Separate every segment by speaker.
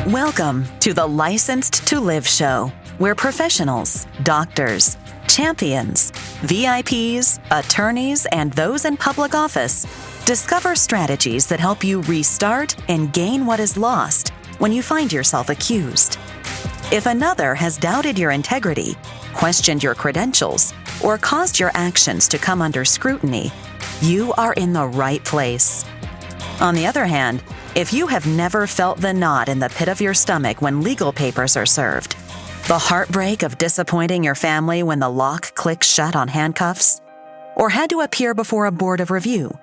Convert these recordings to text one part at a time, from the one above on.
Speaker 1: Welcome to the Licensed to Live show, where professionals, doctors, champions, VIPs, attorneys, and those in public office discover strategies that help you restart and gain what is lost when you find yourself accused. If another has doubted your integrity, questioned your credentials, or caused your actions to come under scrutiny, you are in the right place. On the other hand, if you have never felt the knot in the pit of your stomach when legal papers are served, the heartbreak of disappointing your family when the lock clicks shut on handcuffs, or had to appear before a board of review,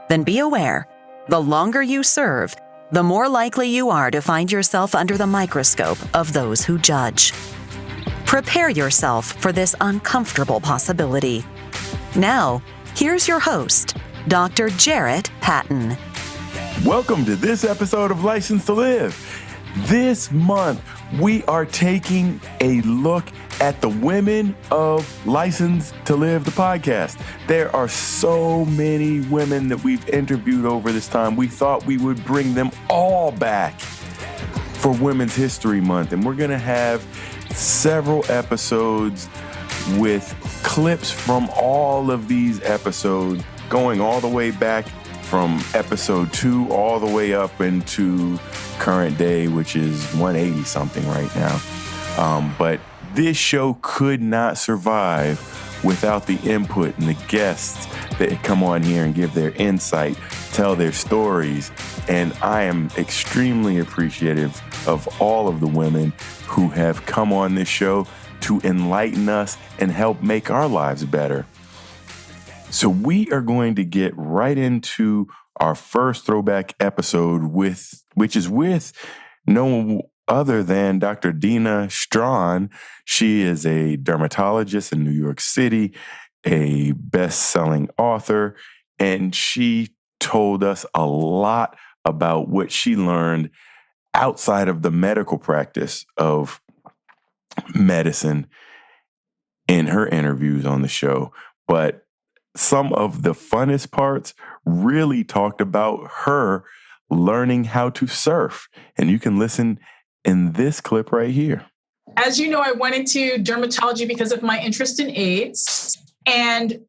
Speaker 1: then be aware, the longer you serve, the more likely you are to find yourself under the microscope of those who judge. Prepare yourself for this uncomfortable possibility. Now, here's your host, Dr. Jarrett Patton.
Speaker 2: Welcome to this episode of License to Live. This month, we are taking a look at the women of License to Live, the podcast. There are so many women that we've interviewed over this time. We thought we would bring them all back for Women's History Month. And we're going to have several episodes with clips from all of these episodes, going all the way back from episode 2 all the way up into current day, which is 180 something right now. But this show could not survive without the input and the guests that come on here and give their insight, tell their stories. And I am extremely appreciative of all of the women who have come on this show to enlighten us and help make our lives better. So we are going to get right into our first throwback episode, which is with no other than Dr. Dina Strachn. She is a dermatologist in New York City, a best-selling author, and she told us a lot about what she learned outside of the medical practice of medicine in her interviews on the show. But some of the funnest parts really talked about her learning how to surf. And you can listen in this clip right here.
Speaker 3: As you know, I went into dermatology because of my interest in AIDS. And,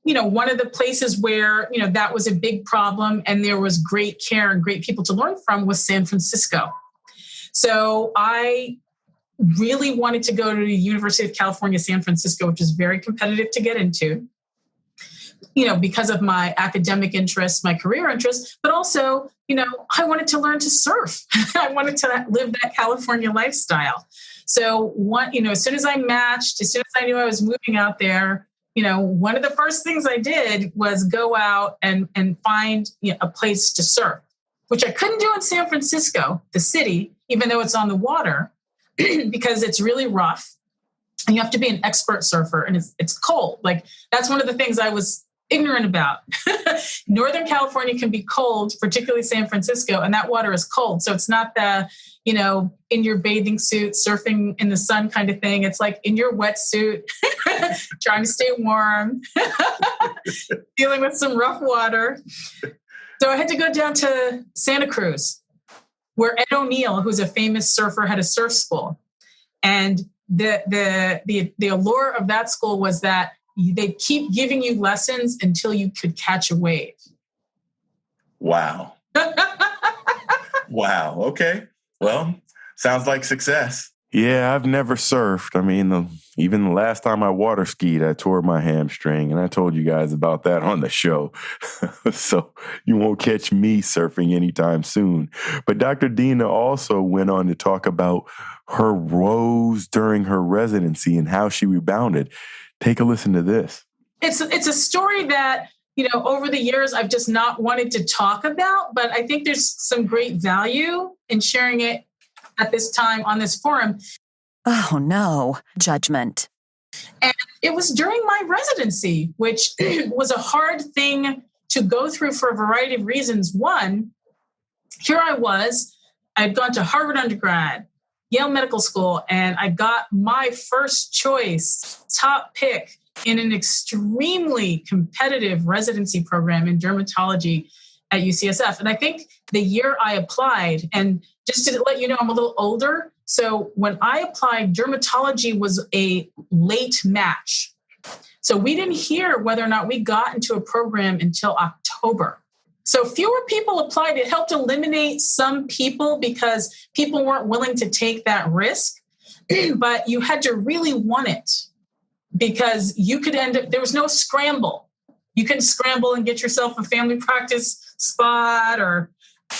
Speaker 3: one of the places where, that was a big problem and there was great care and great people to learn from was San Francisco. So I really wanted to go to the University of California, San Francisco, which is very competitive to get into, because of my academic interests, my career interests, but also, I wanted to learn to surf. I wanted to live that California lifestyle. So as soon as I matched, as soon as I knew I was moving out there, one of the first things I did was go out and find a place to surf, which I couldn't do in San Francisco, the city, even though it's on the water, because it's really rough. And you have to be an expert surfer, and it's cold. Like, that's one of the things I was ignorant about. Northern California can be cold, particularly San Francisco, and that water is cold. So it's not the, in your bathing suit, surfing in the sun kind of thing. It's like in your wetsuit, trying to stay warm, dealing with some rough water. So I had to go down to Santa Cruz, where Ed O'Neill, who's a famous surfer, had a surf school. And the allure of that school was that they keep giving you lessons until you could catch a wave.
Speaker 2: Wow. Wow. Okay. Well, sounds like success. Yeah, I've never surfed. I mean, even the last time I water skied, I tore my hamstring, and I told you guys about that on the show. So you won't catch me surfing anytime soon. But Dr. Dina also went on to talk about her woes during her residency and how she rebounded. Take a listen to this.
Speaker 3: It's a story that, over the years, I've just not wanted to talk about, but I think there's some great value in sharing it at this time on this forum.
Speaker 1: Oh no, judgment.
Speaker 3: And it was during my residency, which was a hard thing to go through for a variety of reasons. One, here I was, I'd gone to Harvard undergrad, Yale Medical School, and I got my first choice, top pick in an extremely competitive residency program in dermatology at UCSF. And I think the year I applied, and just to let you know, I'm a little older. So when I applied, dermatology was a late match. So we didn't hear whether or not we got into a program until October. So fewer people applied. It helped eliminate some people because people weren't willing to take that risk, but you had to really want it because you could end up, there was no scramble. You couldn't scramble and get yourself a family practice spot or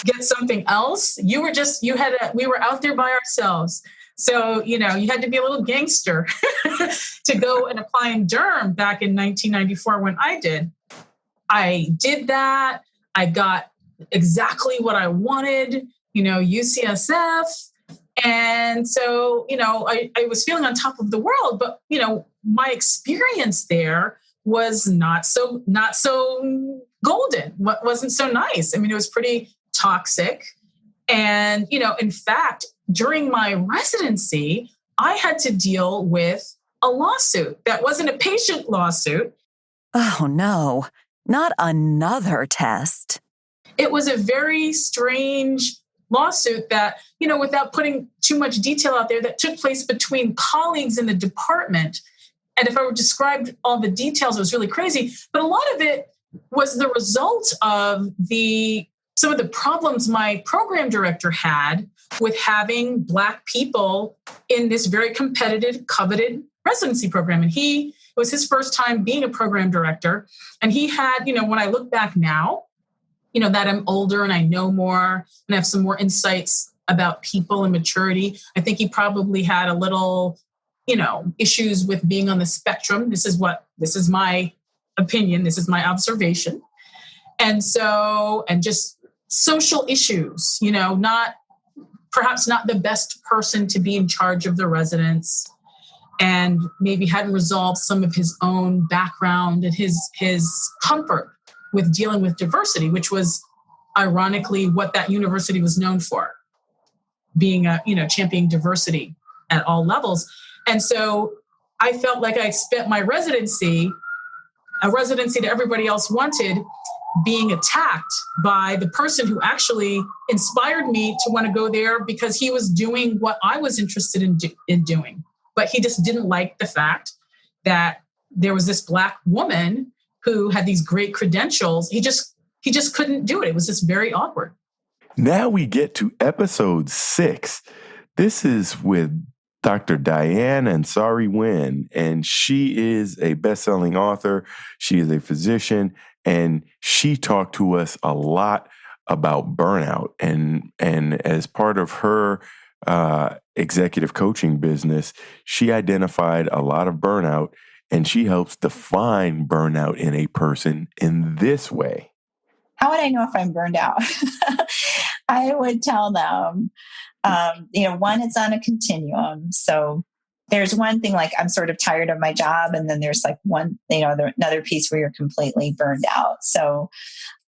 Speaker 3: get something else. We were out there by ourselves. So, you had to be a little gangster to go and apply in derm back in 1994 when I did. I did that. I got exactly what I wanted, UCSF. And so, I was feeling on top of the world, but, my experience there was not so golden. Wasn't so nice. I mean, it was pretty toxic. And, in fact, during my residency, I had to deal with a lawsuit that wasn't a patient lawsuit.
Speaker 1: Oh, no, not another test.
Speaker 3: It was a very strange lawsuit that, without putting too much detail out there, that took place between colleagues in the department. And if I were to describe all the details, it was really crazy. But a lot of it was the result of some of the problems my program director had with having Black people in this very competitive, coveted residency program. And it was his first time being a program director. And he had, when I look back now, that I'm older and I know more and I have some more insights about people and maturity. I think he probably had a little, issues with being on the spectrum. This is my opinion. This is my observation. And just social issues, perhaps not the best person to be in charge of the residents, and maybe hadn't resolved some of his own background and his comfort with dealing with diversity, which was ironically what that university was known for, being championing diversity at all levels. And so I felt like I spent my residency, a residency that everybody else wanted, being attacked by the person who actually inspired me to want to go there because he was doing what I was interested in doing. But he just didn't like the fact that there was this Black woman who had these great credentials. He just couldn't do it. It was just very awkward.
Speaker 2: Now we get to episode 6. This is with Dr. Dianne Ansari Winn, and she is a best-selling author. She is a physician, and she talked to us a lot about burnout. And as part of her executive coaching business, she identified a lot of burnout, and she helps define burnout in a person in this way.
Speaker 4: How would I know if I'm burned out? I would tell them, one, it's on a continuum. So there's one thing like I'm sort of tired of my job. And then there's like another piece where you're completely burned out. So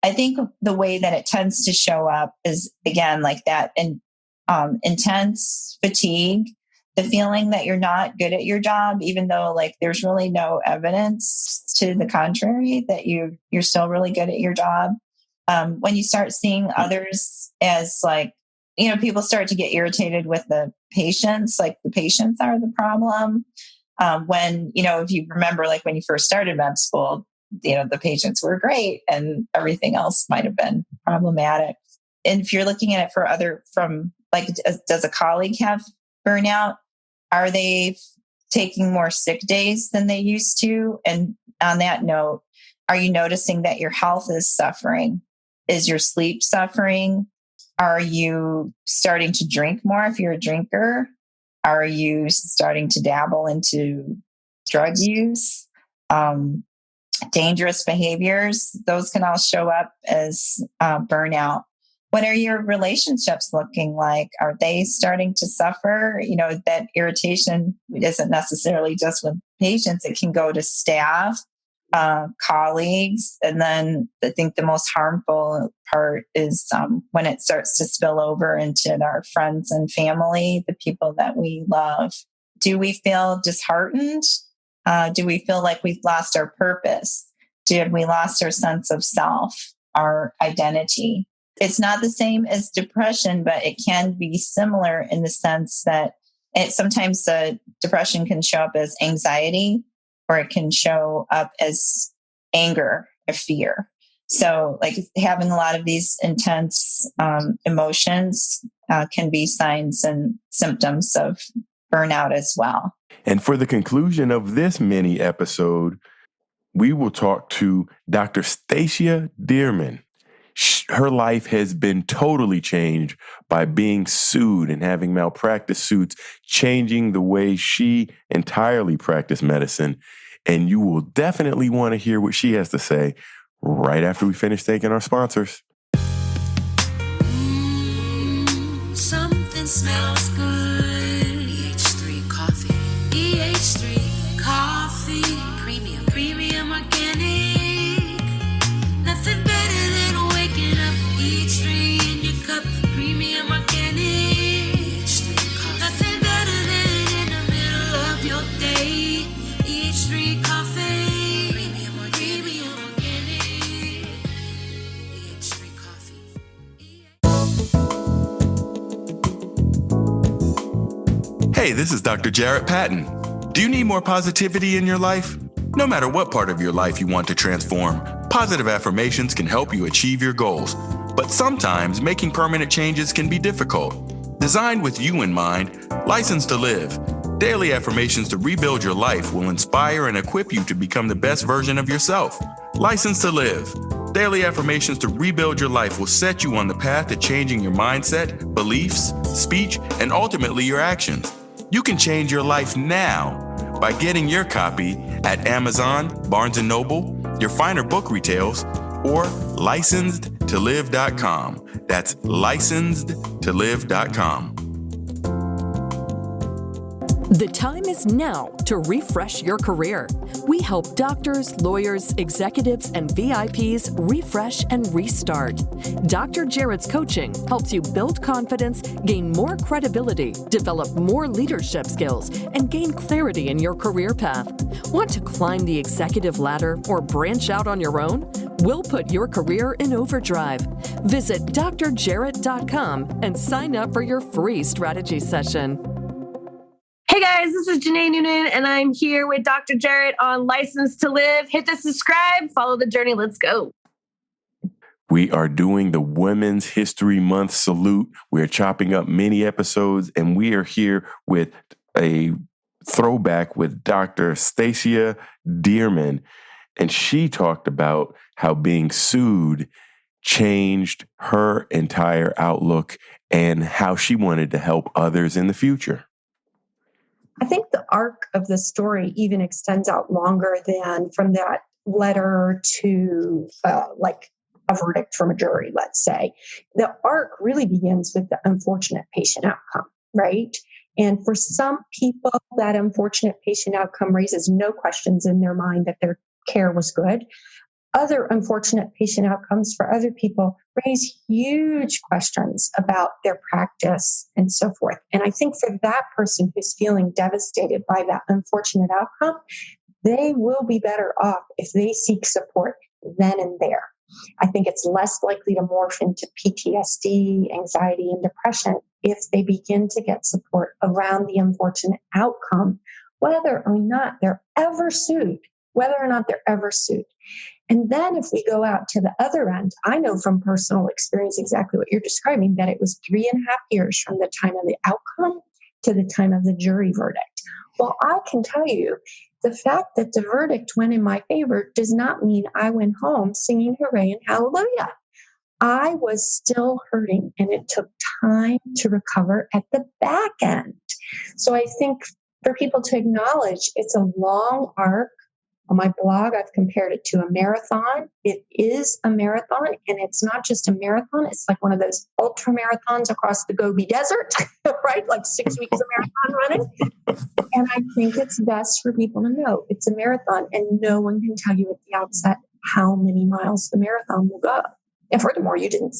Speaker 4: I think the way that it tends to show up is, again, like that intense fatigue, the feeling that you're not good at your job, even though like there's really no evidence to the contrary that you're still really good at your job. When you start seeing others as like, people start to get irritated with the patients, like the patients are the problem. When, if you remember, like when you first started med school, the patients were great and everything else might have been problematic. And if you're looking at it does a colleague have burnout? Are they taking more sick days than they used to? And on that note, are you noticing that your health is suffering? Is your sleep suffering? Are you starting to drink more if you're a drinker? Are you starting to dabble into drug use? Dangerous behaviors, those can all show up as burnout. What are your relationships looking like? Are they starting to suffer? That irritation isn't necessarily just with patients. It can go to staff, colleagues. And then I think the most harmful part is when it starts to spill over into our friends and family, the people that we love. Do we feel disheartened? Do we feel like we've lost our purpose? Did we lost our sense of self? our identity. It's not the same as depression, but it can be similar in the sense that sometimes depression can show up as anxiety, or it can show up as anger or fear. So like having a lot of these intense emotions can be signs and symptoms of burnout as well.
Speaker 2: And for the conclusion of this mini episode, we will talk to Dr. Stacia Dearman. Her life has been totally changed by being sued and having malpractice suits, changing the way she entirely practiced medicine. And you will definitely want to hear what she has to say right after we finish thanking our sponsors.
Speaker 5: Something smells good. EH3 coffee. EH3 coffee. Premium organic. Nothing better than waking up. EH3 in your cup. Premium organic. EH3 coffee. Nothing better than in the middle of your day. EH3 coffee. Premium organic. EH3 coffee.
Speaker 2: Hey, this is Dr. Jarrett Patton. Do you need more positivity in your life? No matter what part of your life you want to transform, positive affirmations can help you achieve your goals. But sometimes making permanent changes can be difficult. Designed with you in mind, Licensed to Live, daily affirmations to rebuild your life will inspire and equip you to become the best version of yourself. Licensed to Live, daily affirmations to rebuild your life will set you on the path to changing your mindset, beliefs, speech, and ultimately your actions. You can change your life now by getting your copy at Amazon, Barnes & Noble, your finer book retails, or licensedtolive.com. That's licensedtolive.com.
Speaker 6: The time is now to refresh your career. We help doctors, lawyers, executives, and VIPs refresh and restart. Dr. Jarrett's coaching helps you build confidence, gain more credibility, develop more leadership skills, and gain clarity in your career path. Want to climb the executive ladder or branch out on your own? We'll put your career in overdrive. Visit drjarrett.com and sign up for your free strategy session.
Speaker 7: Hey guys, this is Janae Noonan, and I'm here with Dr. Jarrett on License to Live. Hit the subscribe, follow the journey. Let's go.
Speaker 2: We are doing the Women's History Month salute. We're chopping up mini episodes, and we are here with a throwback with Dr. Stacia Dearman. And she talked about how being sued changed her entire outlook and how she wanted to help others in the future.
Speaker 8: I think the arc of the story even extends out longer than from that letter to like a verdict from a jury, let's say. The arc really begins with the unfortunate patient outcome, right? And for some people, that unfortunate patient outcome raises no questions in their mind that their care was good. Other unfortunate patient outcomes for other people raise huge questions about their practice and so forth. And I think for that person who's feeling devastated by that unfortunate outcome, they will be better off if they seek support then and there. I think it's less likely to morph into PTSD, anxiety, and depression if they begin to get support around the unfortunate outcome, whether or not they're ever sued. And then if we go out to the other end, I know from personal experience exactly what you're describing, that it was 3.5 years from the time of the outcome to the time of the jury verdict. Well, I can tell you the fact that the verdict went in my favor does not mean I went home singing hooray and hallelujah. I was still hurting, and it took time to recover at the back end. So I think for people to acknowledge it's a long arc. On my blog, I've compared it to a marathon. It is a marathon, and it's not just a marathon. It's like one of those ultra marathons across the Gobi Desert, right? Like 6 weeks of marathon running. And I think it's best for people to know it's a marathon, and no one can tell you at the outset how many miles the marathon will go. And furthermore, you didn't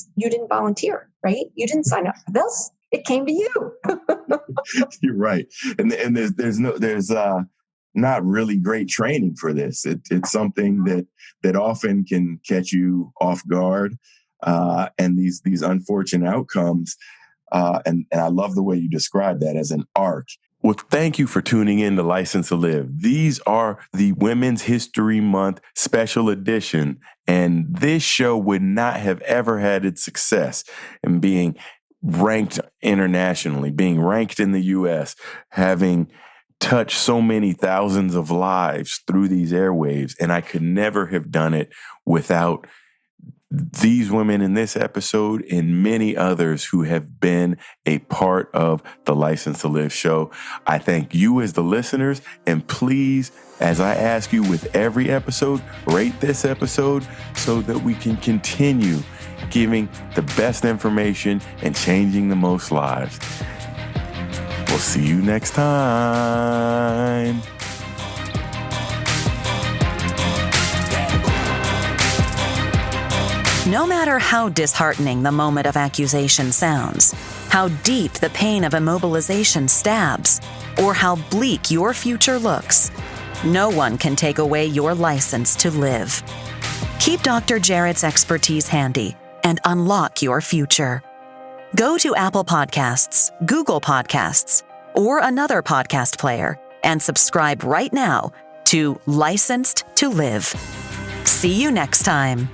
Speaker 8: volunteer, right? You didn't sign up for this. It came to you.
Speaker 2: You're right. And there's not really great training for this. It's something that often can catch you off guard, and these unfortunate outcomes. And I love the way you describe that as an arc. Well, thank you for tuning in to License to Live. These are the Women's History Month special edition, and this show would not have ever had its success in being ranked internationally, being ranked in the U.S., having touched so many thousands of lives through these airwaves, and I could never have done it without these women in this episode and many others who have been a part of the License to Live show. I thank you as the listeners, and please, as I ask you with every episode, rate this episode so that we can continue giving the best information and changing the most lives. We'll see you next time.
Speaker 1: No matter how disheartening the moment of accusation sounds, how deep the pain of immobilization stabs, or how bleak your future looks, no one can take away your license to live. Keep Dr. Jarrett's expertise handy and unlock your future. Go to Apple Podcasts, Google Podcasts, or another podcast player and subscribe right now to Licensed to Live. See you next time.